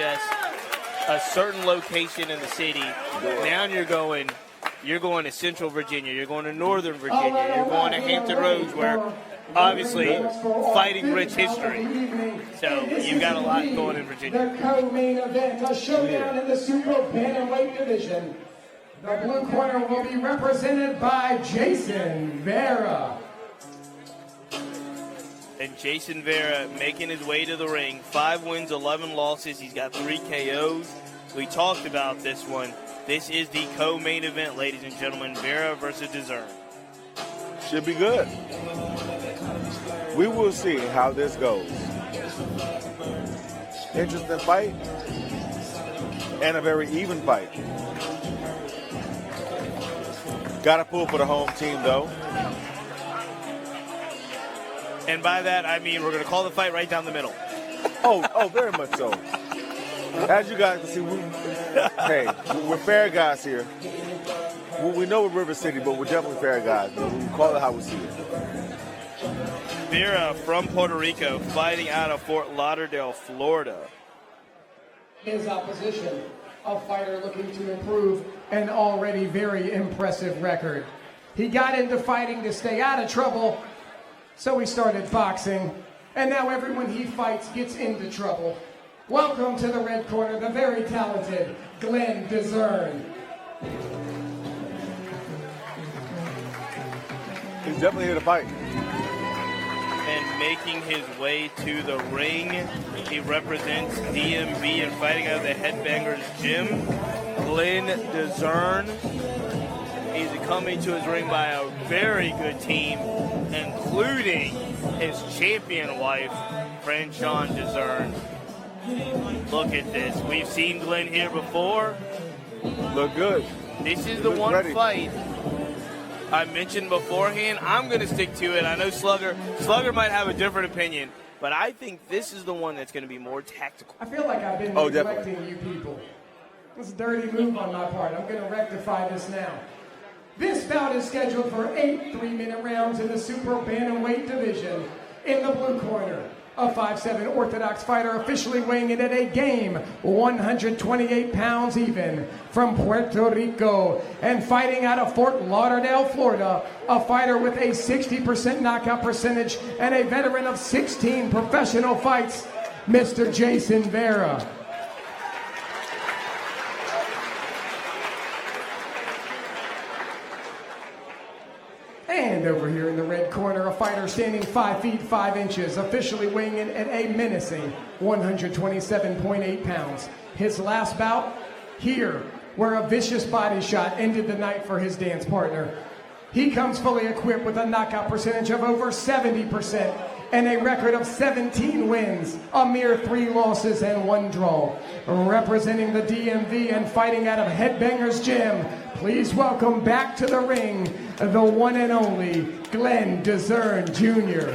just a certain location in the city. Now you're going to Central Virginia, you're going to Northern Virginia, you're going to Hampton Roads, where obviously fighting rich history. So you've got a lot going in Virginia. The co-main event, a showdown in the super bantamweight division. The blue corner will be represented by Jason Vera. And Jason Vera making his way to the ring. 5 wins, 11 losses. He's got 3 KOs. We talked about this one. This is the co-main event, ladies and gentlemen. Vera versus DAZN. Should be good. We will see how this goes. Interesting fight. And a very even fight. Got to pull for the home team, though. And by that, I mean we're going to call the fight right down the middle. Oh, very much so. As you guys can see, we're fair guys here. We know we're River City, but we're definitely fair guys. We call it how we see it. Vera from Puerto Rico, fighting out of Fort Lauderdale, Florida. His opposition, a fighter looking to improve an already very impressive record. He got into fighting to stay out of trouble, so he started boxing, and now everyone he fights gets into trouble. Welcome to the red corner, the very talented Glenn DAZN. He's definitely here to fight. And making his way to the ring, he represents DMV and fighting out of the Headbangers Gym, Glenn DAZN. He's coming to his ring by a very good team, including his champion wife, Franchon DAZN. Look at this. We've seen Glenn here before. Look good. This is the one fight I mentioned beforehand. I'm going to stick to it. I know Slugger might have a different opinion, but I think this is the one that's going to be more tactical. I feel like I've been neglecting you people. It's a dirty move on my part. I'm going to rectify this now. This bout is scheduled for 8 3-minute rounds in the super bantamweight division. In the blue corner, a 5'7" Orthodox fighter officially weighing in at a game 128 pounds even, from Puerto Rico, and fighting out of Fort Lauderdale, Florida, a fighter with a 60% knockout percentage and a veteran of 16 professional fights, Mr. Jason Vera. And over here in the red corner, a fighter standing 5 feet 5 inches, officially weighing in at a menacing 127.8 pounds. His last bout here, where a vicious body shot ended the night for his dance partner. He comes fully equipped with a knockout percentage of over 70% and a record of 17 wins, a mere 3 losses and 1 draw. Representing the DMV and fighting out of Headbangers Gym, please welcome back to the ring, the one and only Glenn DAZN Jr.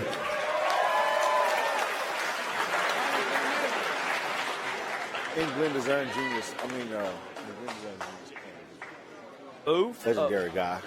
Glenn DAZN Jr. Both legendary guy.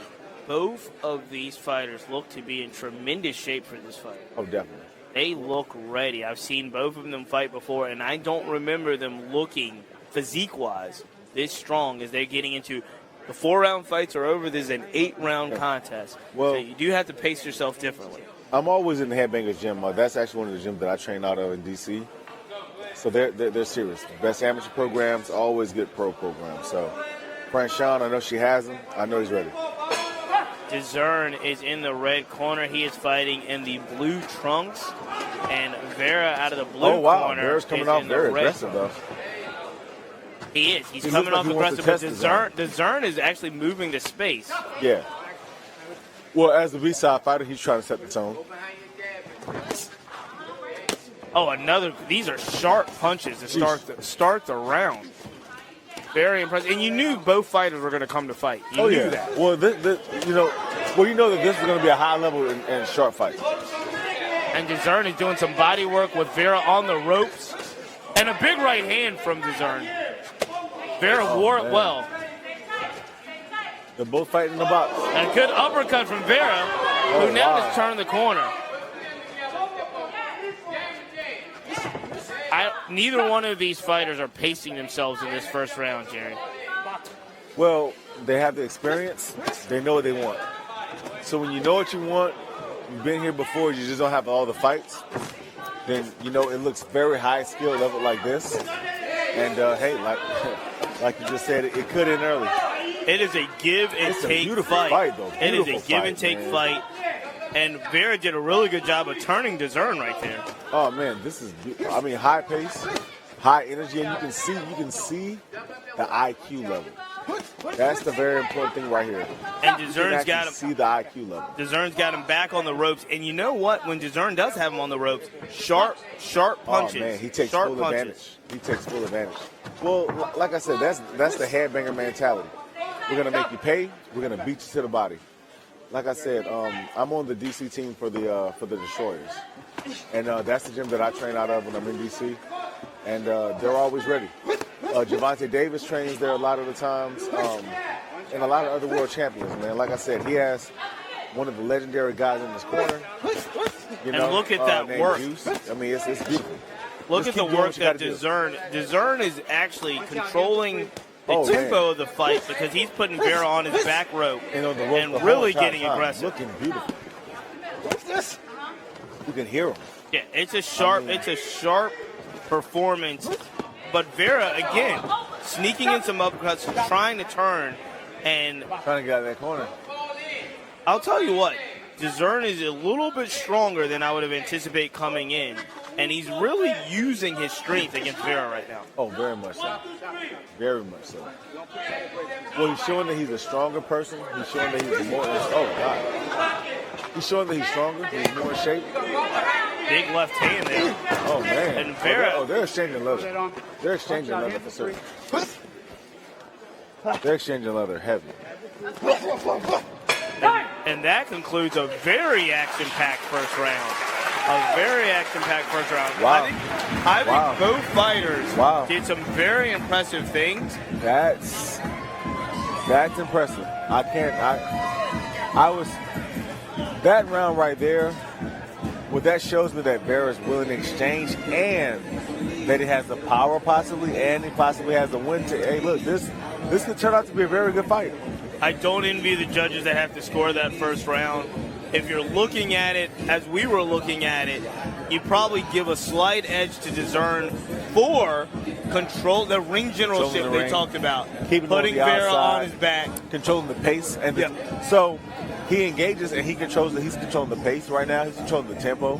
Both of these fighters look to be in tremendous shape for this fight. Oh, definitely. They look ready. I've seen both of them fight before, and I don't remember them looking, physique-wise, this strong as they're getting into. The 4-round fights are over. This is an 8-round contest. Well, so you do have to pace yourself differently. I'm always in the Headbangers Gym. That's actually one of the gyms that I train out of in D.C. So they're serious. Best amateur programs, always good pro programs. So Franchon, I know she has him. I know he's ready. DAZN is in the red corner. He is fighting in the blue trunks. And Vera out of the blue corner. Oh, wow. Vera's coming off very aggressive, though. He is. He's coming off aggressive. But DAZN is actually moving to space. Yeah. Well, as the B-side fighter, he's trying to set the tone. Oh, these are sharp punches to start the round. Very impressive. And you knew both fighters were going to come to fight. You knew that. Well, you know that this is going to be a high level and sharp fight. And DAZN is doing some body work with Vera on the ropes. And a big right hand from DAZN. Vera wore it well. They're both fighting in the box. And a good uppercut from Vera, who now has turned the corner. neither one of these fighters are pacing themselves in this first round, Jerry. Well, they have the experience. They know what they want. So when you know what you want, you've been here before, you just don't have all the fights, then, you know, it looks very high skill level like this. And, hey, like you just said, it could end early. It is a give and It's a take beautiful fight. fight, though. It is a Beautiful give and fight, take man. fight. And Vera did a really good job of turning DAZN right there. Oh, man, this is, I mean, high pace, high energy, and you can see the IQ level. That's the very important thing right here. And You can DAZN's actually got him. see the IQ level. DAZN's got him back on the ropes. And you know what? When DAZN does have him on the ropes, sharp punches. Oh, man, he takes sharp full punches. advantage. He takes full advantage. Well, like I said, that's the headbanger mentality. We're going to make you pay. We're going to beat you to the body. Like I said, I'm on the DC team for the Destroyers. And that's the gym that I train out of when I'm in DC. And they're always ready. Javante Davis trains there a lot of the times. And a lot of other world champions, man. Like I said, he has one of the legendary guys in his corner. You And look at that named work. Juice. I mean, it's beautiful. Look Just at the keep doing work what you that gotta do. DAZN is actually controlling the Oh, tempo man. of the fight because he's putting Vera on his back rope And on the rope and the really whole getting time. aggressive. Looking beautiful. What's this? You can hear him. Yeah, it's a sharp performance. But Vera again sneaking in some uppercuts, trying to turn, and Trying to get out of that corner. I'll tell you what, DAZN is a little bit stronger than I would have anticipated coming in, and he's really using his strength against Vera right now. Oh, very much so. Very much so. Well, he's showing that he's a stronger person. He's showing that he's more. Oh God. He's showing that he's stronger. He's more in shape. Big left hand there. Oh man. And Vera- they're exchanging leather. They're exchanging leather for certain. They're exchanging leather heavy. And that concludes a very action-packed first round. A very action-packed first round. Wow. I think Wow. both fighters Wow. did some very impressive things. That's impressive. I was that round right there. What that shows me that Vera is willing to exchange and that he has the power possibly and he possibly has the win to. Hey, look, this could turn out to be a very good fight. I don't envy the judges that have to score that first round. If you're looking at it as we were looking at it, you probably give a slight edge to DAZN for control the ring generalship Controlling the they ring. talked about. Keeping him on Putting the Vera outside. on his back. Controlling the pace and Yeah. so he engages and he controls he's controlling the pace right now. He's controlling the tempo,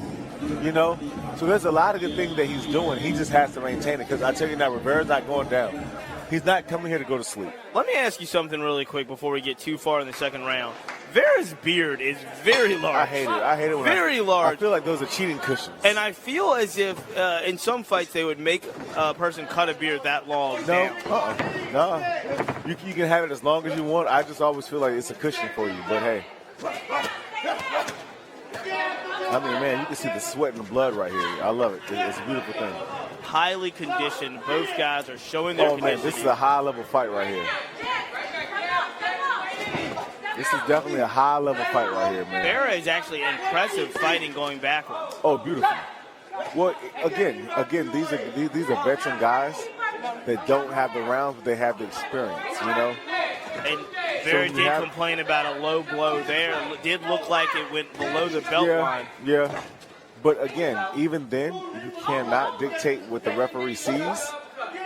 you know. So there's a lot of good things that he's doing. He just has to maintain it because I tell you now, Rivera's not going down. He's not coming here to go to sleep. Let me ask you something really quick before we get too far in the second round. Vera's beard is very large. I hate it. I hate it when Very I large. feel like those are cheating cushions. And I feel as if in some fights they would make a person cut a beard that long No, down. no. You can have it as long as you want. I just always feel like it's a cushion for you. But hey, I mean, man, you can see the sweat and the blood right here. I love it. It's a beautiful thing. Highly conditioned. Both guys are showing their Oh man, conditioning. this is a high-level fight right here. This is definitely a high-level fight right here, man. Vera is actually impressive fighting going backwards. Oh, beautiful. Well, again, these are veteran guys that don't have the rounds, but they have the experience. You know. And Vera you did have- complain about a low blow there. It did look like it went below the belt line. Yeah. But again, even then, you cannot dictate what the referee sees.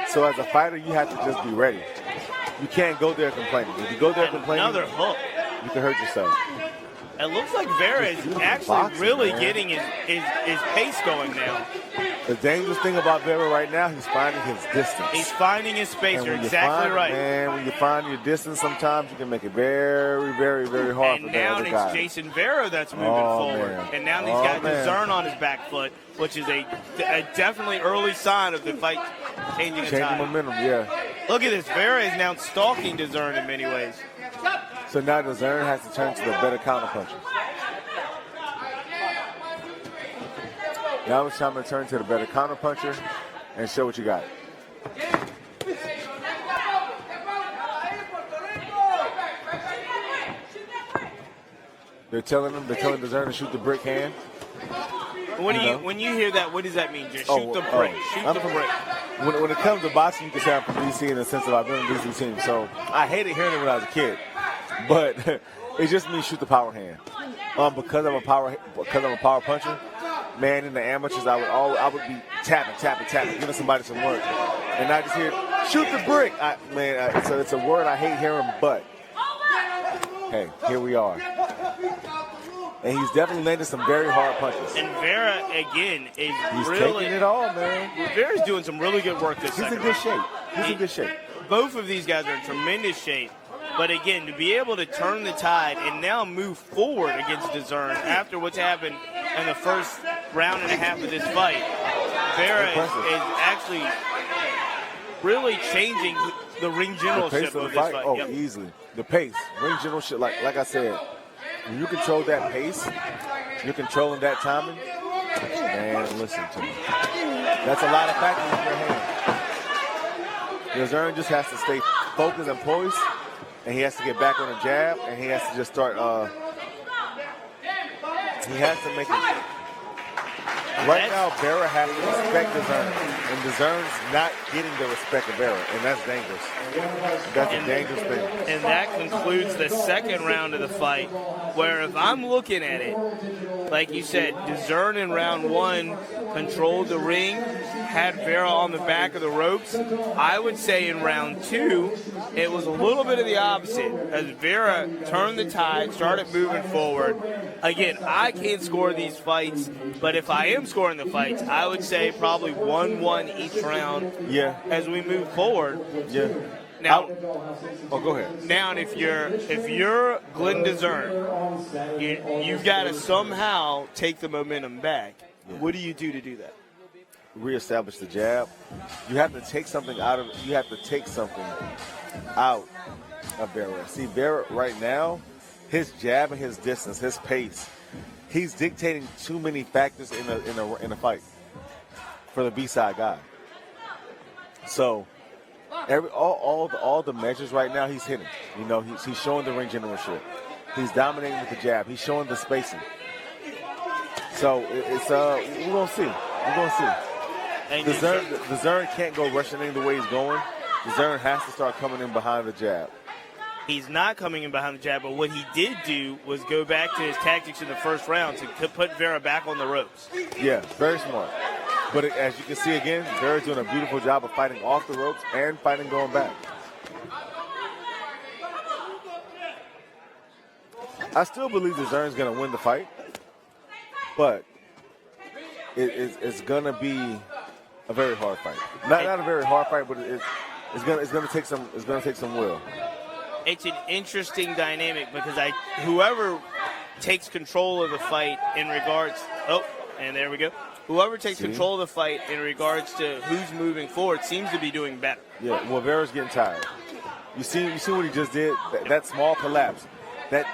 So as a fighter, you have to just be ready. You can't go there complaining. If you go there And complaining, another hook. you can hurt yourself. It looks like Vera is Beautiful actually boxing, really man. getting his pace going now. The dangerous thing about Vera right now, he's finding his distance. He's finding his space. And You're when you exactly find- right. Man, when you find your distance, sometimes you can make it very, very, very hard And for the now other it's guy. Jason Vera that's moving Oh, forward. man. And now he's Oh, got man. DAZN on his back foot, which is a definitely early sign of the fight changing a Changing tide. momentum, yeah. Look at this. Vera is now stalking DAZN in many ways. So now DAZN has to turn to the better counterpuncher. Now it's time to turn to the better counterpuncher and show what you got. They're telling DAZN to shoot the brick hand. When you hear that, what does that mean? Just shoot the brick. Shoot the brick. When it comes to boxing, you can say I'm from DC in the sense that I've been in DC team. So I hated hearing it when I was a kid, but it just means shoot the power hand. Because I'm a power puncher. Man, in the amateurs, I would be tapping, giving somebody some work, and I just hear shoot the brick. It's a word I hate hearing, but hey, here we are. And he's definitely landed some very hard punches. And Vera, again, is he's really taking it all, man. Vera's doing some really good work this second. He's in good shape. Both of these guys are in tremendous shape. But again, to be able to turn the tide and now move forward against DAZN after what's happened in the first round and a half of this fight, Vera is actually really changing the ring generalship of this fight. Oh, easily. The pace, ring generalship, like I said, when you control that pace, you're controlling that timing, man, listen to me. That's a lot of factors in your hand. DAZN just has to stay focused and poised, and he has to get back on the jab, and he has to just start, he has to make it. Right now, Vera has to respect DAZN, and DAZN's not getting the respect of Vera, and that's dangerous. That's a dangerous thing. And that concludes the second round of the fight, where if I'm looking at it, like you said, DAZN in round one controlled the ring, had Vera on the back of the ropes. I would say in round two, it was a little bit of the opposite, as Vera turned the tide, started moving forward. Again, I can't score these fights, but if I am scoring the fights, I would say probably 1-1 each round. Yeah. As we move forward. Yeah. Now, go ahead. Now, if you're Glenn DAZN, you've got to somehow take the momentum back. Yeah. What do you do to do that? Reestablish the jab. You have to take something out of Vera. See, Vera right now, his jab and his distance, his pace, he's dictating too many factors in a fight for the B-side guy. So all the measures right now he's hitting. You know, he's showing the ring generalship. He's dominating with the jab. He's showing the spacing. So we're gonna see. We're gonna see. DAZN can't go rushing in the way he's going. DAZN has to start coming in behind the jab. He's not coming in behind the jab, but what he did do was go back to his tactics in the first round to put Vera back on the ropes. Yeah, very smart. But as you can see again, Vera's doing a beautiful job of fighting off the ropes and fighting going back. I still believe DAZN's going to win the fight, but it's going to be a very hard fight. Not a very hard fight, but it's going to take some will. It's an interesting dynamic because whoever takes control of the fight in regards. Oh, and there we go. Whoever takes control of the fight in regards to who's moving forward seems to be doing better. Yeah, well, Vera's getting tired. You see what he just did? That small collapse.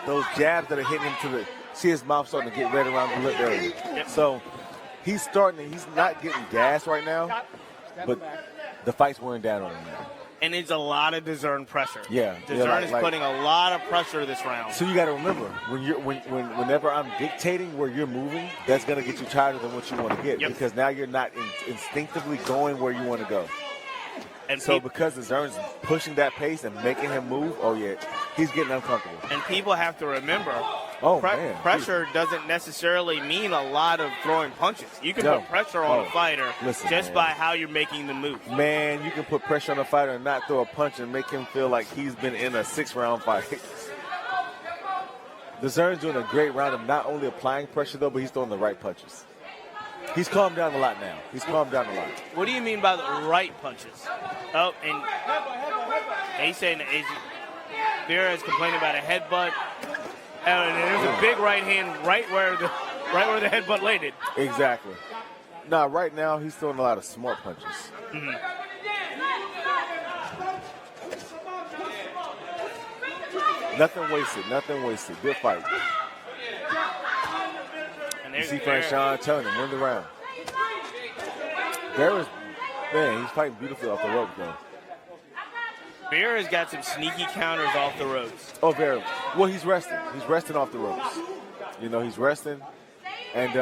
Those jabs that are hitting him see his mouth starting to get red around the lip area. Yep. So he's not getting gas right now, but the fight's wearing down on him now. And it's a lot of DAZN pressure. Yeah. DAZN is putting a lot of pressure this round. So you got to remember, whenever I'm dictating where you're moving, that's going to get you tighter than what you want to get. Yep. Because now you're not instinctively going where you want to go. And so because DAZN's pushing that pace and making him move, oh yeah, he's getting uncomfortable. And people have to remember, pressure doesn't necessarily mean a lot of throwing punches. You can put pressure on a fighter by how you're making the move. Man, you can put pressure on a fighter and not throw a punch and make him feel like he's been in a 6-round fight. DAZN's doing a great round of not only applying pressure, though, but he's throwing the right punches. He's calmed down a lot now. What do you mean by the right punches? Oh, and he's saying Vera is complaining about a headbutt. And there's a big right hand right where the headbutt landed. Exactly. Now, right now, he's throwing a lot of smart punches. Mm-hmm. Nothing wasted. Good fight. You see Franchon turning, win the round. He's fighting beautifully off the rope, though. Vera's got some sneaky counters off the ropes. Oh, Vera. Well, he's resting. He's resting off the ropes. You know, he's resting. And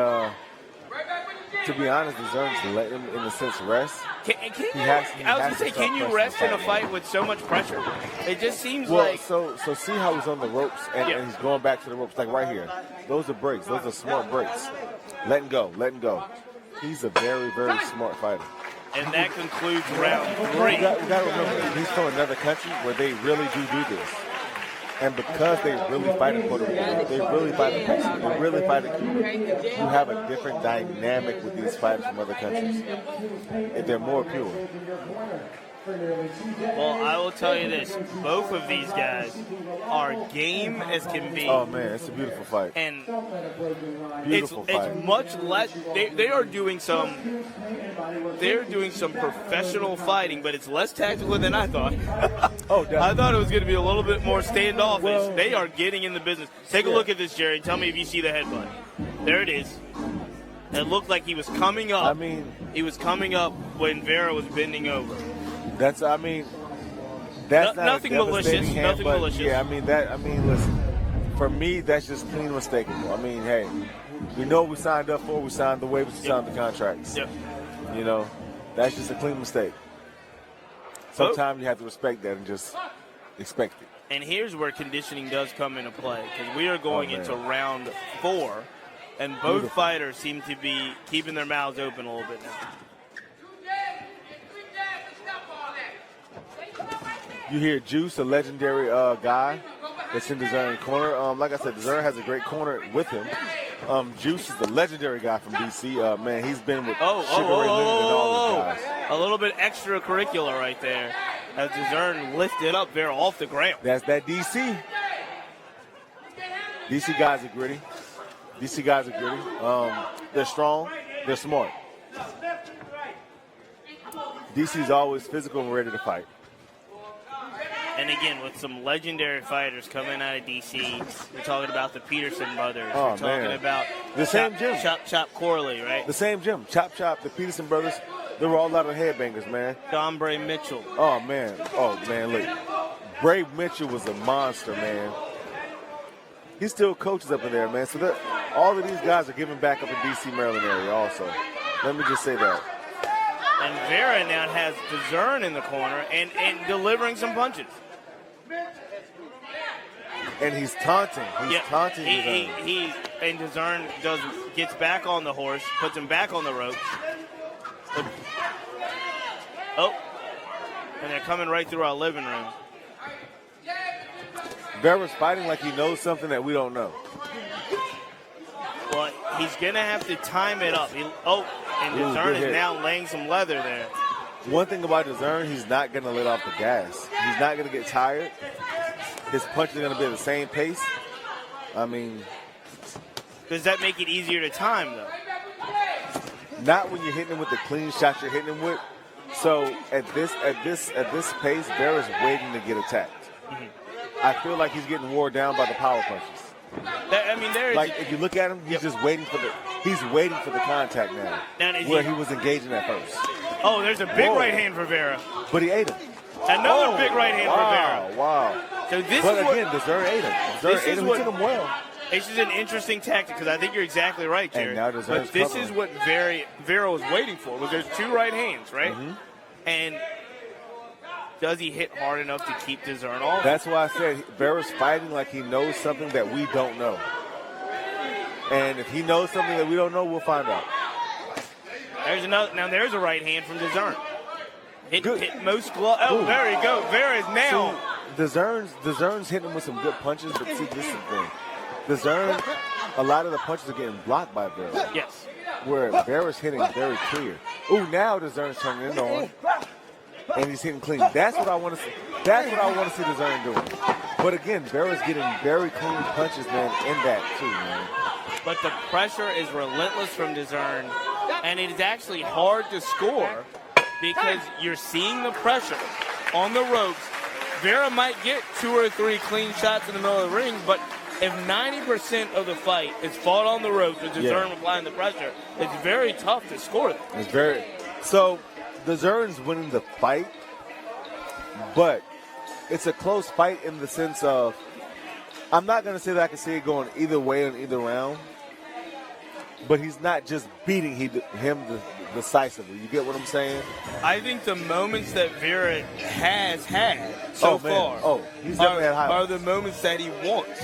To be honest, DAZN's let him, in a sense, rest. Can He you, has to I was start going to say, can you pressing rest the in a fight. fight with so much pressure? It just seems Well, like so see how he's on the ropes and, Yeah. and he's going back to the ropes, like right here. Those are breaks. Those are smart breaks. Letting go. He's a very, very smart fighter. and that concludes round 3. We got to remember, he's from another country where they really do this. And because they really fight in Puerto Rico, they really fight in Mexico, they really fight in Cuba, you have a different dynamic with these fighters from other countries. And they're more pure. Well, I will tell you this. Both of these guys are game as can be. Oh, man, it's a beautiful fight. And Beautiful fight. it's much less. They're doing some professional fighting, but it's less tactical than I thought. Oh, I definitely. thought it was going to be a little bit more standoffish. Well- They are getting in the business. Take a look at this, Jerry. Tell me if you see the headbutt. There it is. It looked like he was coming up. I mean, he was coming up when Vera was bending over. that's not No- a nothing malicious, devastating hand, nothing but malicious. Yeah, listen, for me, that's just clean mistakable. I mean, hey, we know what we signed up for. We signed the waivers, we signed the contracts. Yep. You know, that's just a clean mistake. Sometimes you have to respect that and just expect it. And here's where conditioning does come into play, because we are going man. into round 4, and both Beautiful. fighters seem to be keeping their mouths open a little bit now. You hear Juice, a legendary guy that's in DAZN corner. Like I said, DAZN has a great corner with him. Juice is the legendary guy from DC. Man, he's been with Sugar Ray Leonard and all those guys. A little bit extracurricular right there, as DAZN lifted up Vera off the ground. That's that DC. DC guys are gritty. They're strong. They're smart. DC's always physical and ready to fight. And again, with some legendary fighters coming out of DC, we're talking about the Peterson brothers. Oh, we're talking man. about The same gym. Chop Corley, right? The same gym. Chop, the Peterson brothers, they were all out of headbangers, man. Don Bray Mitchell. Oh, man, look. Brave Mitchell was a monster, man. He still coaches up in there, man. So all of these guys are giving back up in D.C., Maryland area also. Let me just say that. And Vera now has DAZN in the corner and delivering some punches. And he's taunting. He's taunting DAZN. He and DAZN gets back on the horse, puts him back on the rope. Oh, and they're coming right through our living room. Vera's fighting like he knows something that we don't know. Well, he's gonna have to time it up. And DAZN good is hit. now laying some leather there. One thing about DAZN, he's not going to let off the gas. He's not going to get tired. His punches are going to be at the same pace. I mean, Does that make it easier to time, though? not when you're hitting him with the clean shots you're hitting him with. So at this pace, Vera's waiting to get attacked. I feel like he's getting wore down by the power punches. Like if you look at him, he's just waiting for the contact now. Where he was engaging at first. Oh, there's a big Whoa. right hand for Vera. But he ate him. Another big right hand for Vera. Wow. So this But is what again, DAZN ate him. This DAZN is ate him. He what- took him well. this is an interesting tactic because I think you're exactly right, Jerry. And now DAZN's but this covering. is what Vera was waiting for. Was there's two right hands, right? Mm-hmm. And does he hit hard enough to keep DAZN off? That's why I said Vera's fighting like he knows something that we don't know. And if he knows something that we don't know, we'll find out. There's another. Now there's a right hand from DAZN. Good. Hit most glove. Oh, Ooh. there you go. Vera is now. See, DAZN's hitting him with some good punches, but see, this is the thing. DAZN, a lot of the punches are getting blocked by Vera. Yes. Where Vera's hitting very clear. Ooh, now DAZN's turning it on. And he's hitting clean. That's what I want to see. That's what I want to see DAZN doing. But again, Vera's getting very clean punches, man, in that too, man. But the pressure is relentless from DAZN, and it is actually hard to score because you're seeing the pressure on the ropes. Vera might get 2 or 3 clean shots in the middle of the ring, but if 90% of the fight is fought on the ropes with DAZN applying the pressure, it's very tough to score that. It's very so. DAZN's winning the fight, but it's a close fight in the sense of I'm not going to say that I can see it going either way in either round, but he's not just beating him decisively. You get what I'm saying? I think the moments that Vera has had so far he's definitely had highlights. are the moments that he wants.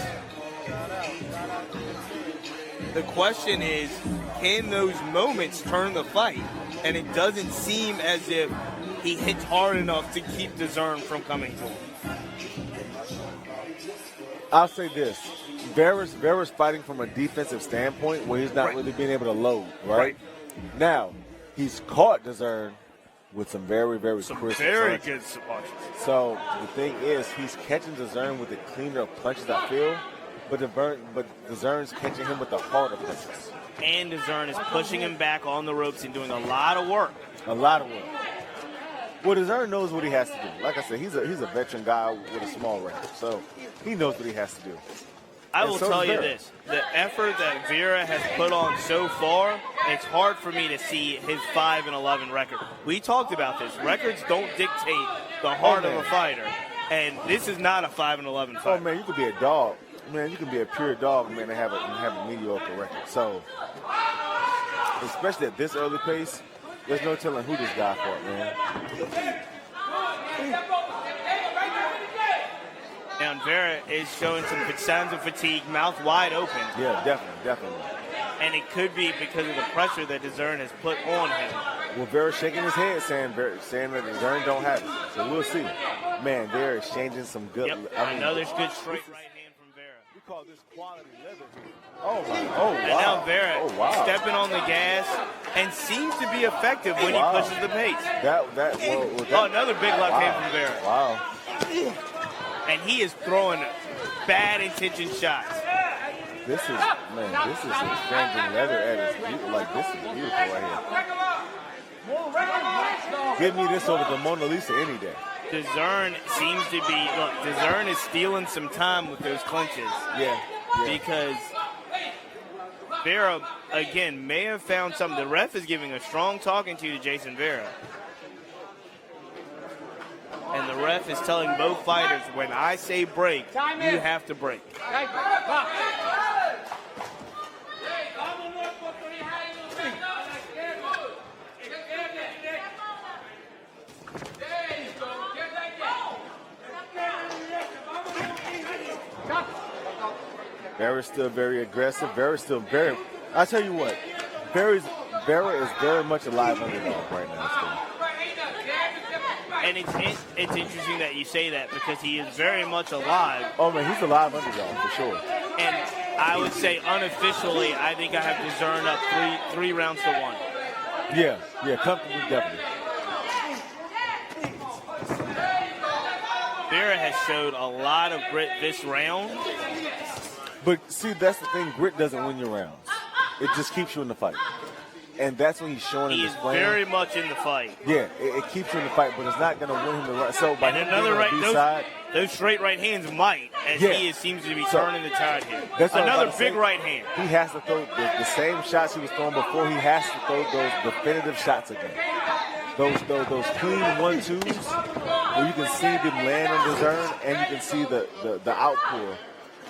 The question is, can those moments turn the fight? And it doesn't seem as if he hits hard enough to keep DAZN from coming to him. I'll say this. Vera's fighting from a defensive standpoint where he's not really being able to load, right? Now, he's caught DAZN with some very, very crisp very punches. good punches. So the thing is, he's catching DAZN with the cleaner punches, I feel, but DAZN's catching him with the harder punches. And DAZN is pushing him back on the ropes and doing a lot of work. A lot of work. Well, DAZN knows what he has to do. Like I said, he's a veteran guy with a small record, so he knows what he has to do. I will tell you this. The effort that Vera has put on so far, it's hard for me to see his 5-11 record. We talked about this. Records don't dictate the heart of a fighter, and this is not a 5-11 fight. Oh, man, you could be a dog. Man, you can be a pure dog, man, and have a mediocre record. So, especially at this early pace, there's no telling who this guy fought, man. Now, Vera is showing some signs of fatigue, mouth wide open. Yeah, definitely. And it could be because of the pressure that DAZN has put on him. Well, Vera's shaking his head saying that DAZN don't have it. So we'll see. Man, they're exchanging some good. Yep. Another good straight right hand from Vera. We call this quality leather here. Oh, wow. And now Vera stepping on the gas and seems to be effective when he pushes the pace. Another big left hand from Vera. Wow. And he is throwing bad intention shots. This is exchanging leather at its beautiful. Like, this is beautiful right here. Give me this over the Mona Lisa any day. DAZN seems to be, DAZN is stealing some time with those clinches. Yeah. Because Vera, again, may have found something. The ref is giving a strong talking to Jason Vera. And the ref is telling both fighters, when I say break, you have to break. Vera's still very aggressive. I tell you what, Vera is very much a live underdog right now. And it's interesting that you say that because he is very much alive. Oh, man, he's a live underdog for sure. And I would say unofficially, I think I have DAZN up three rounds to 1. Yeah, comfortably, definitely. Vera has showed a lot of grit this round. But see, that's the thing. Grit doesn't win your rounds. It just keeps you in the fight. And that's when he's showing he his is plan. Very much in the fight. Yeah, it keeps you in the fight, but it's not going to win him the right. So by him another being on the B-side, those straight right hands might, as he seems to be turning the tide here. That's another big right hand. He has to throw the same shots he was throwing before. He has to throw those definitive shots again. Those clean 1-2s where you can see them land on DAZN and you can see the outpour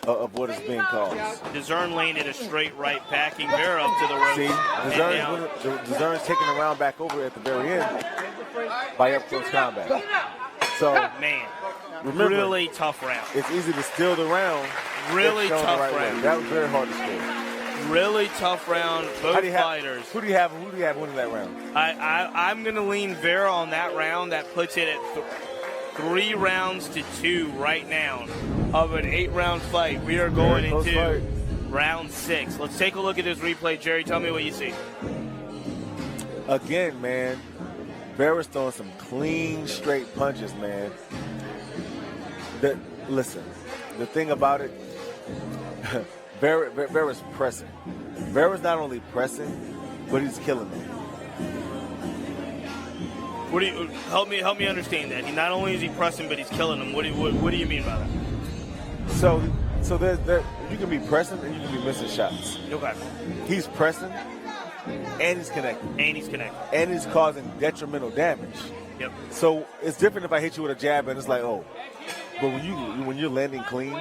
of what is being caused. DAZN landed a straight right, backing Vera up to the ropes. See, DAZN's taking the round back over at the very end by up close combat. So, man, remember, really tough round. It's easy to steal the round. Really tough round. That was very hard to steal. Really tough round, both fighters. Who do you have winning that round? I'm going to lean Vera on that round. That puts it at 3 rounds to 2 right now of an 8-round fight. We are going into round 6. Let's take a look at this replay. Jerry, tell me what you see. Again, man, Vera's throwing some clean, straight punches, man. Listen, the thing about it, Vera's pressing. Vera's not only pressing, but he's killing them. Help me understand that? Not only is he pressing, but he's killing them. What do you mean by that? So you can be pressing and you can be missing shots. Okay. He's pressing and he's connecting. And he's causing detrimental damage. Yep. So it's different if I hit you with a jab and it's like, oh. But when you're landing clean,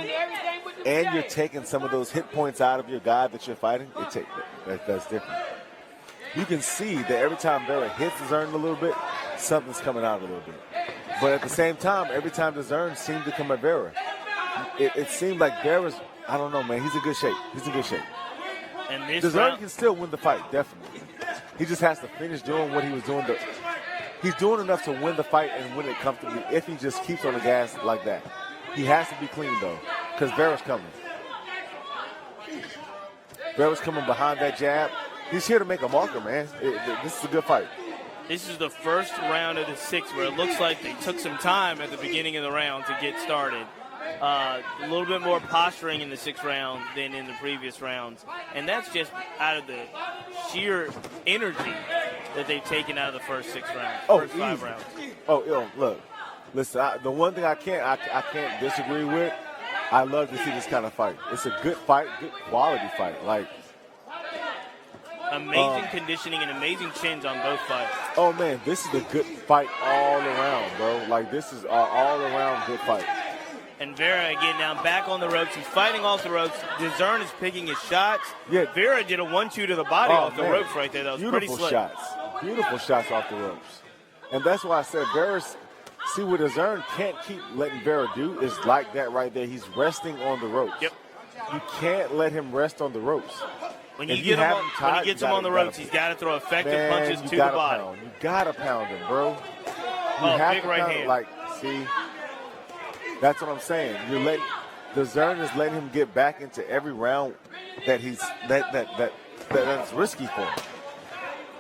and you're taking some of those hit points out of your guy that you're fighting, that's different. You can see that every time Vera hits DAZN a little bit, something's coming out a little bit. But at the same time, every time DAZN seemed to come at Vera, it seemed like Vera's, I don't know, man, he's in good shape. He's in good shape. And this DAZN can still win the fight, definitely. He just has to finish doing what he was doing. He's doing enough to win the fight and win it comfortably if he just keeps on the gas like that. He has to be clean, though, because Vera's coming. Vera's coming behind that jab. He's here to make a marker, man. This is a good fight. This is the first round of the 6 where it looks like they took some time at the beginning of the round to get started. A little bit more posturing in the 6th round than in the previous rounds. And that's just out of the sheer energy that they've taken out of the first 6 rounds, first 5 rounds. Look. Listen, the one thing I can't disagree with, I love to see this kind of fight. It's a good fight, good quality fight. Like, amazing conditioning and amazing chins on both fights. Oh, man, this is a good fight all around, bro. Like, this is an all-around good fight. And Vera, again, now back on the ropes. He's fighting off the ropes. DAZN is picking his shots. Yeah. Vera did a 1-2 to the body off the ropes right there. That was Beautiful pretty slick. Beautiful shots off the ropes. And that's why I said Vera's, see what DAZN can't keep letting Vera do is like that right there. He's resting on the ropes. Yep. You can't let him rest on the ropes. When he gets him on the ropes, he's got to throw effective punches to the body. You got to pound him, bro. Big right hand. Like, see, that's what I'm saying. DAZN is letting him get back into every round that that's risky for him.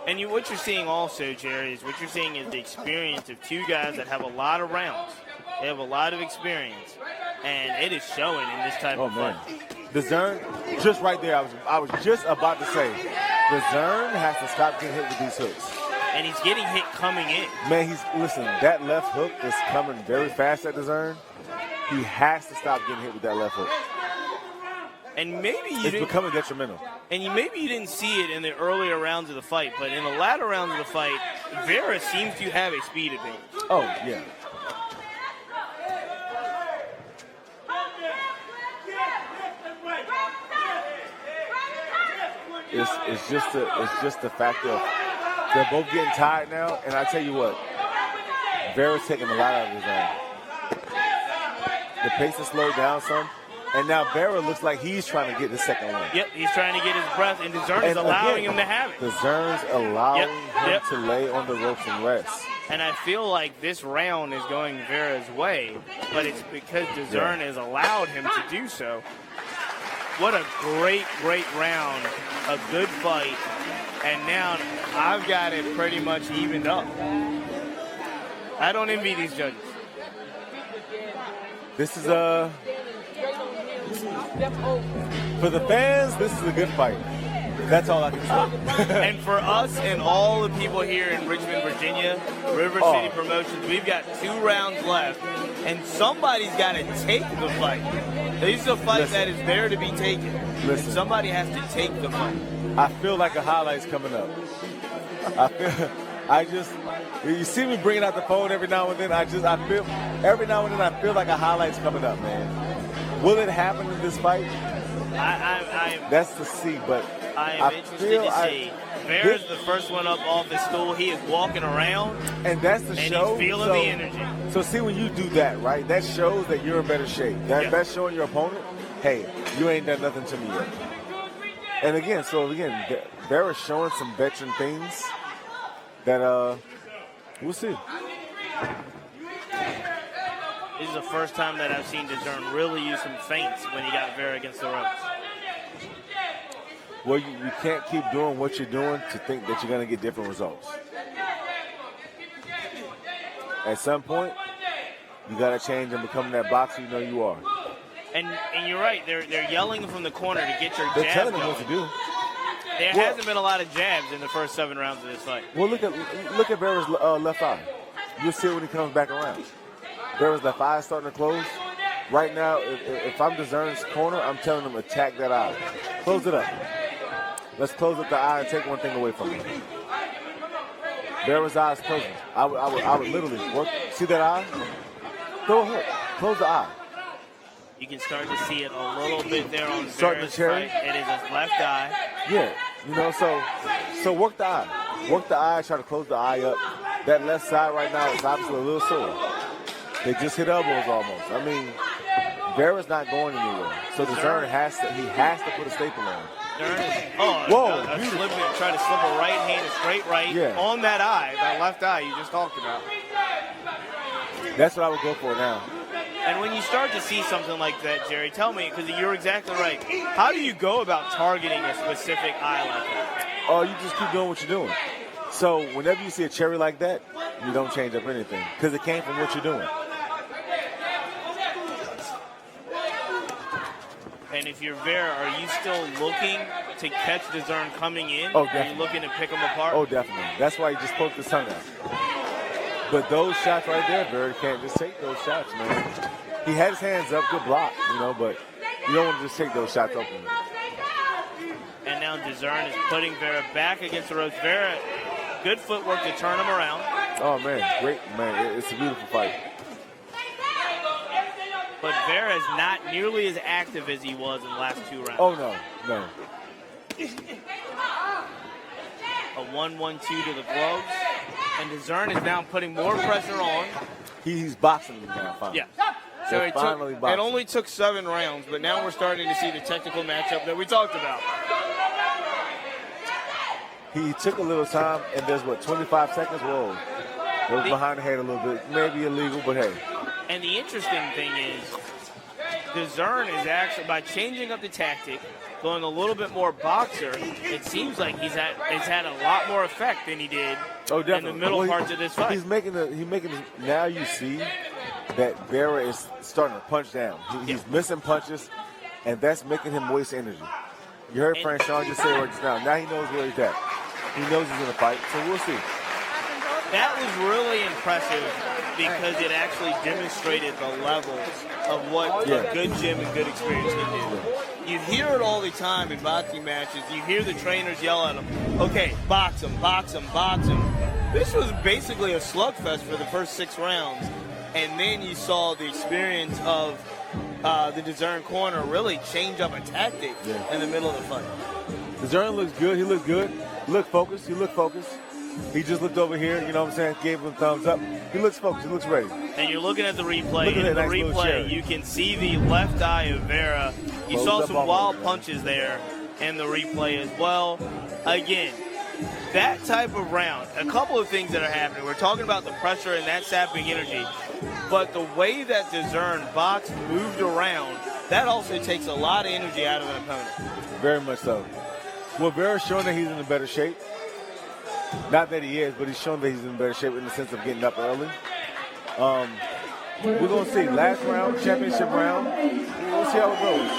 And what you're seeing also, Jerry, is the experience of 2 guys that have a lot of rounds. They have a lot of experience, and it is showing in this type of fight. DAZN, just right there, I was just about to say, DAZN has to stop getting hit with these hooks. And he's getting hit coming in. Man, listen, that left hook is coming very fast at DAZN. He has to stop getting hit with that left hook. And maybe it's becoming detrimental. And maybe you didn't see it in the earlier rounds of the fight, but in the latter rounds of the fight, Vera seems to have a speed advantage. Oh, yeah. It's just the fact of they're both getting tired now, and I tell you what, Vera's taking a lot out of his own. The pace has slowed down some, and now Vera looks like he's trying to get the second one. Yep, he's trying to get his breath, and DAZN is allowing him to have it. DAZN's allowing him to lay on the ropes and rest. And I feel like this round is going Vera's way, but it's because DAZN has allowed him to do so. What a great, great round. A good fight. And now I've got it pretty much evened up. I don't envy these judges. This is for the fans, this is a good fight. That's all I can say. And for us and all the people here in Richmond, Virginia, River City Promotions, we've got 2 rounds left, and somebody's got to take the fight. This is a fight that is there to be taken. Listen, somebody has to take the fight. I feel like a highlight's coming up. You see me bringing out the phone every now and then. I feel like a highlight's coming up, man. Will it happen in this fight? That's to see, but I am interested to see. Vera's the first one up off the stool. He is walking around, and that's the show. And he's feeling the energy. So see, when you do that, right? That shows that you're in better shape. That's showing your opponent, hey, you ain't done nothing to me yet. And again, Vera's showing some veteran things that we'll see. This is the first time that I've seen DAZN really use some feints when he got Vera against the ropes. Well, you can't keep doing what you're doing to think that you're going to get different results. At some point, you got to change and become that boxer you know you are. And you're right. They're yelling from the corner to get your jab. They're telling going. him what to do. There hasn't been a lot of jabs in the first 7 rounds of this fight. Well, look at Vera's left eye. You'll see it when he comes back around. Vera's left eye is starting to close. Right now, if I'm DAZN's corner, I'm telling him attack that eye. Close it up. Let's close up the eye and take one thing away from him. Vera's eye is closing. I would literally work. See that eye? Throw a hook. Close the eye. You can start to see it a little bit there on Starting Vera's to cherry? fight. It is his left eye. Yeah, you know, so work the eye. Work the eye, try to close the eye up. That left side right now is obviously a little sore. They just hit elbows almost. I mean, Vera's not going anywhere. So DAZERN has to put a staple on. Whoa! Try to slip a right hand, a straight right Yeah. on that eye, that left eye you just talked about. That's what I would go for now. And when you start to see something like that, Jerry, tell me, because you're exactly right. How do you go about targeting a specific eye like that? Oh, you just keep doing what you're doing. So whenever you see a cherry like that, you don't change up anything because it came from what you're doing. And if you're Vera, are you still looking to catch DAZERN coming in? Oh, Are definitely. you looking to pick them apart? Oh, definitely. That's why he just poked his tongue out. But those shots right there, Vera can't just take those shots, man. He had his hands up, good block, you know, but you don't want to just take those shots open. And now DAZERN is putting Vera back against the ropes. Vera, good footwork to turn him around. Oh, man, great, man. It's a beautiful fight. But Vera is not nearly as active as he was in the last 2 rounds. Oh, no. A 1-1-2 to the gloves. And DAZERN is now putting more pressure on. He's boxing him now, finally. Yeah. So They're finally boxing. it only took 7 rounds, but now we're starting to see the technical matchup that we talked about. He took a little time, and there's, 25 seconds? Whoa. It was behind the head a little bit. Maybe illegal, but hey. And the interesting thing is, DAZERN is actually, by changing up the tactic, going a little bit more boxer, it seems like it's had a lot more effect than he did in the middle parts of this fight. He's making now you see that Vera is starting to punch down. He's missing punches, and that's making him waste energy. You heard Franchon just say right just now. Now he knows where he's at. He knows he's in a fight, so we'll see. That was really impressive because it actually demonstrated the levels of what a good gym and good experience can do. You hear it all the time in boxing matches. You hear the trainers yell at them, okay, box him, box him, box him. This was basically a slugfest for the first 6 rounds. And then you saw the experience of the DAZERN corner really change up a tactic in the middle of the fight. DAZERN looks good. He looked good. He looked focused. He just looked over here, you know what I'm saying, gave him a thumbs up. He looks focused. He looks ready. And you're looking at the replay. Look at In that the nice little replay, cherry. you can see the left eye of Vera. You Closed saw up some on wild him. punches there in the replay as well. Again, that type of round, a couple of things that are happening. We're talking about the pressure and that sapping energy. But the way that DAZERN boxed, moved around, that also takes a lot of energy out of an opponent. Very much so. Well, Vera's showing that he's in better shape. Not that he is, but he's showing that he's in better shape in the sense of getting up early. We're going to see last round, championship round. We'll see how it goes.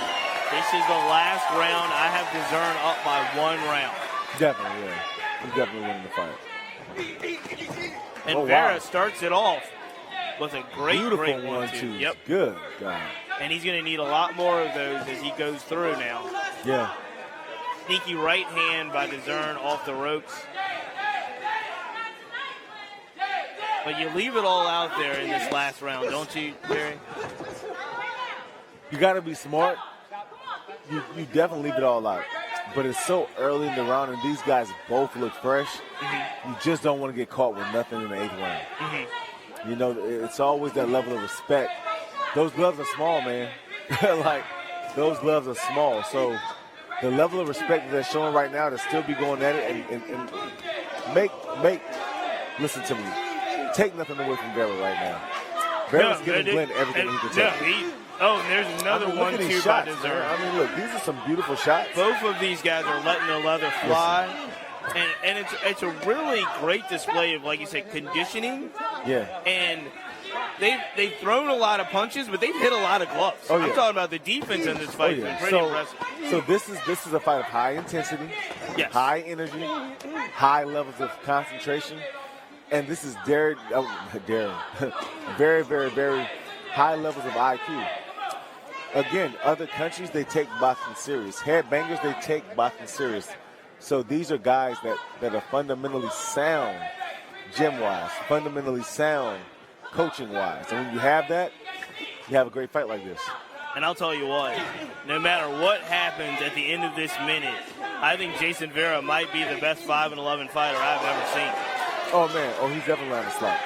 This is the last round. I have DAZERN up by 1 round. Definitely, yeah. He's definitely winning the fight. And Vera starts it off with a great Beautiful 1-2. Yep. Good God. And he's going to need a lot more of those as he goes through now. Yeah. Sneaky right hand by DAZERN off the ropes. But you leave it all out there in this last round, don't you, Jerry? You got to be smart. You definitely leave it all out. But it's so early in the round, and these guys both look fresh. Mm-hmm. You just don't want to get caught with nothing in the 8th round. Mm-hmm. You know, it's always that level of respect. Those gloves are small, man. Like, those gloves are small. So the level of respect that they're showing right now to still be going at it and make listen to me. Take nothing away from Vera right now. Vera's giving Glenn everything he can take. And there's another 1-2 by DAZERN. I mean, look, these are some beautiful shots. Both of these guys are letting the leather fly. And it's a really great display of, like you said, conditioning. Yeah. And they've thrown a lot of punches, but they've hit a lot of gloves. Oh, yeah. I'm talking about the defense in this fight. It's been pretty impressive. So this is a fight of high intensity, high energy, high levels of concentration. And this is very, very, very high levels of IQ. Again, other countries, they take boxing serious. Headbangers, they take boxing serious. So these are guys that are fundamentally sound gym-wise, fundamentally sound coaching-wise. And when you have that, you have a great fight like this. And I'll tell you what, no matter what happens at the end of this minute, I think Jason Vera might be the best 5-11 fighter I've ever seen. Oh, man. Oh, he's definitely on the slot.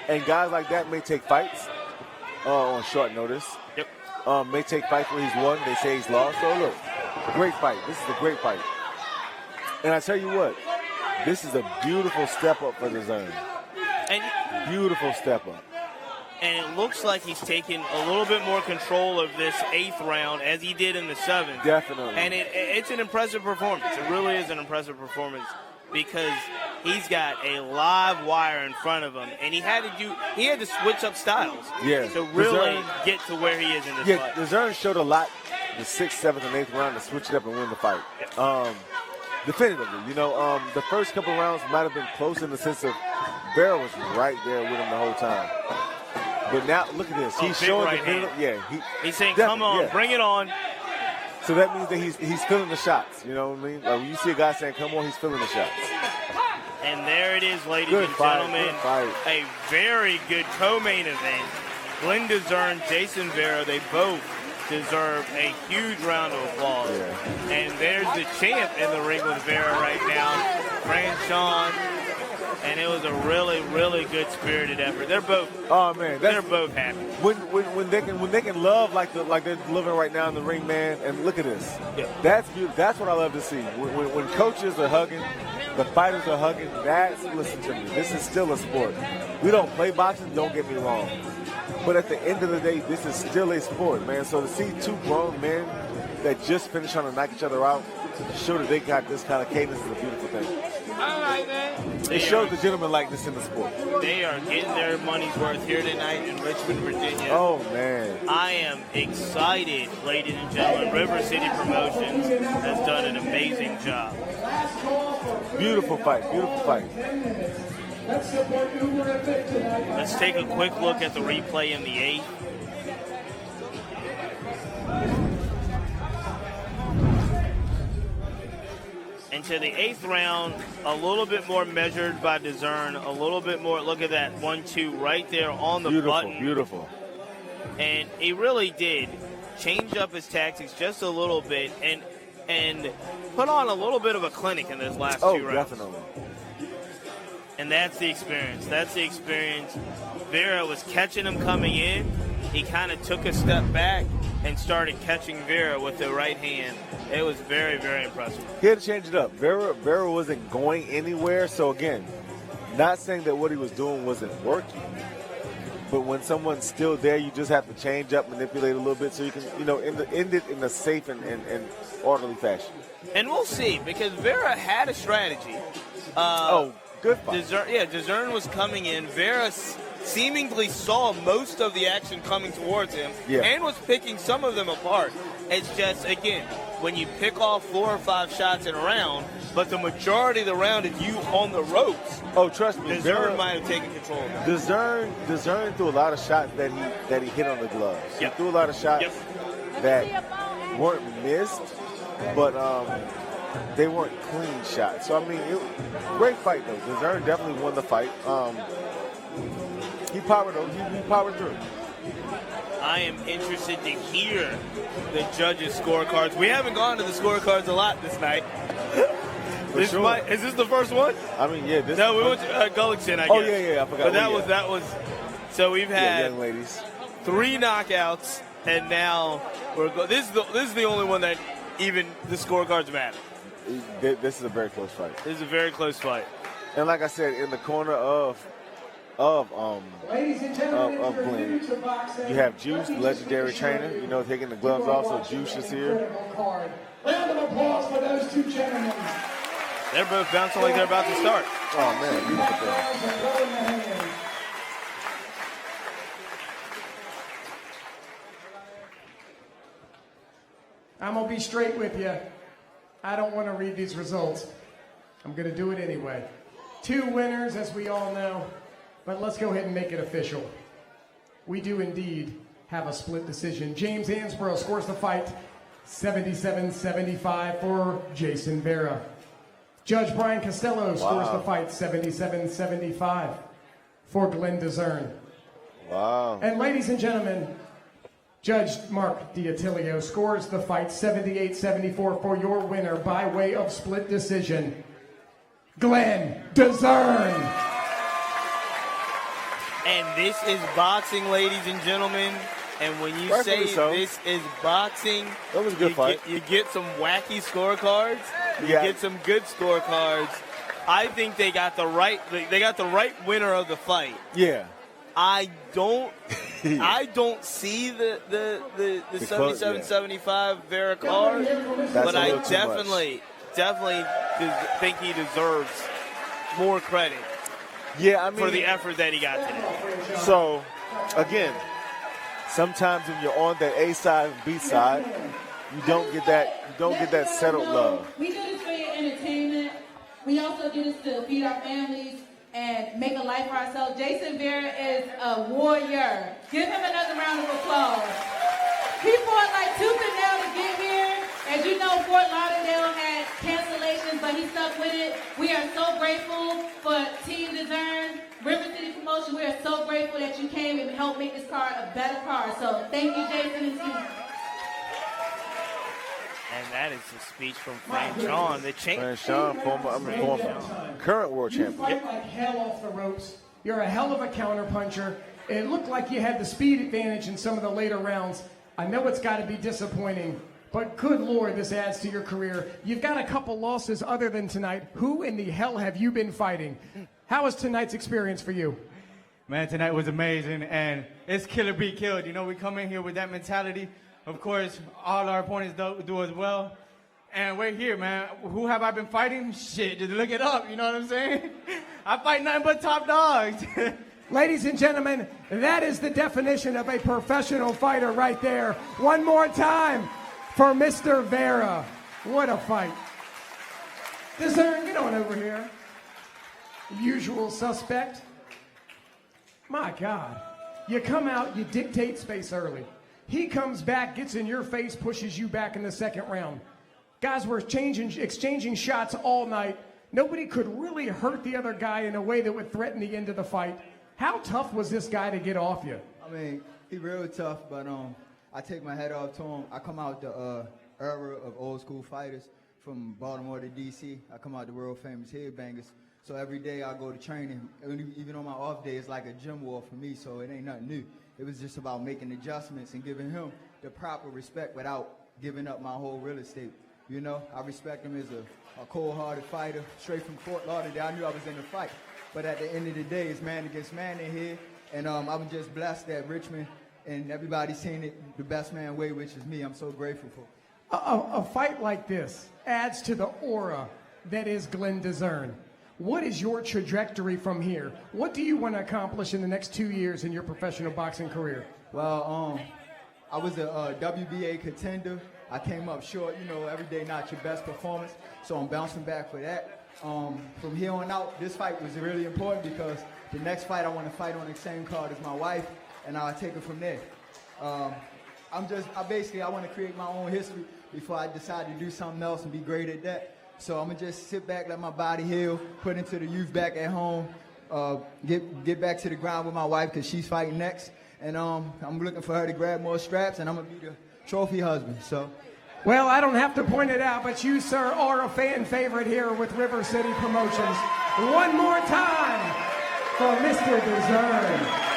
And guys like that may take fights on short notice. Yep. May take fights where he's won. They say he's lost. So, look, great fight. This is a great fight. And I tell you what, this is a beautiful step up for DAZN. And Beautiful step up. And it looks like he's taken a little bit more control of this 8th round as he did in the 7th. Definitely. And it's an impressive performance. It really is an impressive performance because he's got a live wire in front of him, and he had to switch up styles Yeah. to really DAZN get to where he is in this Yeah, fight. DAZN showed a lot the 6th, 7th, and 8th round to switch it up and win the fight. Definitively. You know, the first couple rounds might have been close in the sense of Vera was right there with him the whole time. But now, look at this. He's big showing right hand. He's saying, come on, bring it on. So that means that he's feeling the shots. You know what I mean? Like when you see a guy saying, come on, he's feeling the shots. And there it is, ladies Good and fight, gentlemen. good fight. A very good co-main event. Glenn DAZN, Jason Vera, they both deserve a huge round of applause. Yeah. And there's the champ in the ring with Vera right now, Franchon. And it was a really, really good spirited effort. They're both. Oh man, they're both happy. When they can love like they're living right now in the ring, man. And look at this. Yeah. That's beautiful. That's what I love to see. When coaches are hugging, the fighters are hugging. Listen to me. This is still a sport. We don't play boxing. Don't get me wrong. But at the end of the day, this is still a sport, man. So to see two grown men that just finished trying to knock each other out, show that they got this kind of cadence is a beautiful thing. All right, man. It shows the gentleman like this in the sport. They are getting their money's worth here tonight in Richmond, Virginia. Oh, man. I am excited, ladies and gentlemen. River City Promotions has done an amazing job. Beautiful fight. Beautiful fight. Let's take a quick look at the replay in the 8th. Into the 8th round, a little bit more measured by DAZN, a little bit more. Look at that 1-2 right there on the button. Beautiful. And he really did change up his tactics just a little bit and put on a little bit of a clinic in those last 2 rounds. Oh, definitely. And that's the experience. That's the experience. Vera was catching him coming in. He kind of took a step back and started catching Vera with the right hand. It was very, very impressive. He had to change it up. Vera wasn't going anywhere. So, again, not saying that what he was doing wasn't working. But when someone's still there, you just have to change up, manipulate a little bit so you can, end it in a safe and orderly fashion. And we'll see, because Vera had a strategy. Good fight. DAZN was coming in. Vera seemingly saw most of the action coming towards him and was picking some of them apart. It's just, again, when you pick off 4 or 5 shots in a round, but the majority of the round is you on the ropes. Oh, trust me. DAZN might have taken control of that. DAZN threw a lot of shots that he hit on the gloves. Yep. He threw a lot of shots that weren't missed, but they weren't clean shots. So, I mean, great fight, though. DAZN definitely won the fight. He powered through. I am interested to hear the judges' scorecards. We haven't gone to the scorecards a lot this night. Is this the first one? I mean, yeah. No, we went to Gullickson, I guess. Oh, yeah, I forgot. But that was. So we've had young ladies. 3 knockouts, and now this is the only one that even the scorecards matter. This is a very close fight. This is a very close fight. And like I said, in the corner of Glenn, you have Juice, the legendary trainer, taking the gloves off, so Juice is here. Round of applause for those 2 gentlemen. They're both bouncing like they're about to start. Oh, man, beautiful thing. I'm going to be straight with you. I don't want to read these results. I'm going to do it anyway. 2 winners, as we all know. But let's go ahead and make it official. We do indeed have a split decision. James Ansborough scores the fight 77-75 for Jason Vera. Judge Brian Costello scores the fight 77-75 for Glenn DAZN. Wow. And ladies and gentlemen, Judge Mark D'Attilio scores the fight 78-74 for your winner by way of split decision, Glenn DeZern. And this is boxing, ladies and gentlemen. And when you say this is boxing, that was a good fight. You get some wacky scorecards. You get some good scorecards. I think they got the right winner of the fight. Yeah. I don't see the 77-75 Vera card, but I definitely think he deserves more credit. Yeah, I mean, for the effort that he got today. So, again, sometimes when you're on the A side and B side, you don't get that settled love. We do this for your entertainment. We also do this to feed our families and make a life for ourselves. Jason Vera is a warrior. Give him another round of applause. He fought like tooth and nail to get here. As you know, Fort Lauderdale had cancellations, but he stuck with it. We are so grateful for Team DeZern, River City Promotion. We are so grateful that you came and helped make this card a better card. So thank you, Jason and team. And that is the speech from Frank Sean, the champion. Frank Sean, current world champion. You fight like hell off the ropes. You're a hell of a counterpuncher. It looked like you had the speed advantage in some of the later rounds. I know it's got to be disappointing, but good Lord, this adds to your career. You've got a couple losses other than tonight. Who in the hell have you been fighting? How was tonight's experience for you? Man, tonight was amazing, and it's kill or be killed. You know, we come in here with that mentality. Of course, all our opponents do as well. And we're here, man. Who have I been fighting? Shit, just look it up, you know what I'm saying? I fight nothing but top dogs. Ladies and gentlemen, that is the definition of a professional fighter right there. One more time for Mr. Vera. What a fight. DeZern, get on over here. Usual suspect. My God. You come out, you dictate space early. He comes back, gets in your face, pushes you back in the second round. Guys were exchanging shots all night. Nobody could really hurt the other guy in a way that would threaten the end of the fight. How tough was this guy to get off you? I mean, he real tough, but I take my head off to him. I come out the era of old school fighters from Baltimore to D.C. I come out the world famous headbangers. So every day I go to training, even on my off day, it's like a gym war for me, so it ain't nothing new. It was just about making adjustments and giving him the proper respect without giving up my whole real estate. You know, I respect him as a cold-hearted fighter, straight from Fort Lauderdale. I knew I was in the fight. But at the end of the day, it's man against man in here. And I was just blessed that Richmond and everybody's seen it the best man way, which is me. I'm so grateful for it. A fight like this adds to the aura that is Glenn DeZern. What is your trajectory from here? What do you want to accomplish in the next 2 years in your professional boxing career? Well, I was a WBA contender. I came up short. You know, every day not your best performance. So I'm bouncing back for that. From here on out, this fight was really important because the next fight I want to fight on the same card as my wife, and I'll take it from there. I want to create my own history before I decide to do something else and be great at that. So I'm gonna just sit back, let my body heal, put into the youth back at home, get back to the ground with my wife because she's fighting next, and I'm looking for her to grab more straps, and I'm gonna be the trophy husband. So. Well, I don't have to point it out, but you, sir, are a fan favorite here with River City Promotions. One more time for Mr. DeZern.